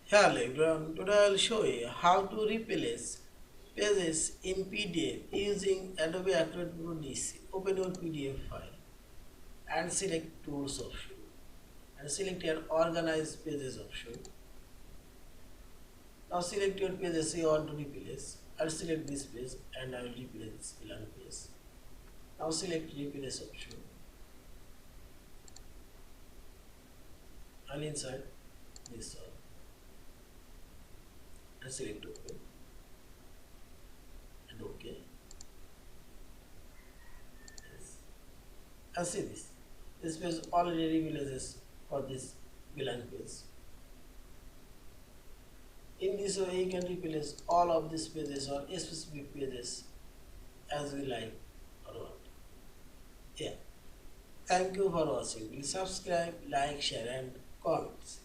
Hello everyone, today I will show you how to replace pages in PDF using Adobe Acrobat Pro DC. Open your PDF file and select Tools option and select your Organize Pages option. Now select your pages you want to replace. I'll select this page and I will replace this blank page. Now select Replace option and inside this one and select Open and OK. Yes. And see this. This page already replaces for this blank page. In this way, you can replace all of these pages or specific pages as we like or what. Yeah. Thank you for watching. Please subscribe, like, share, and comments.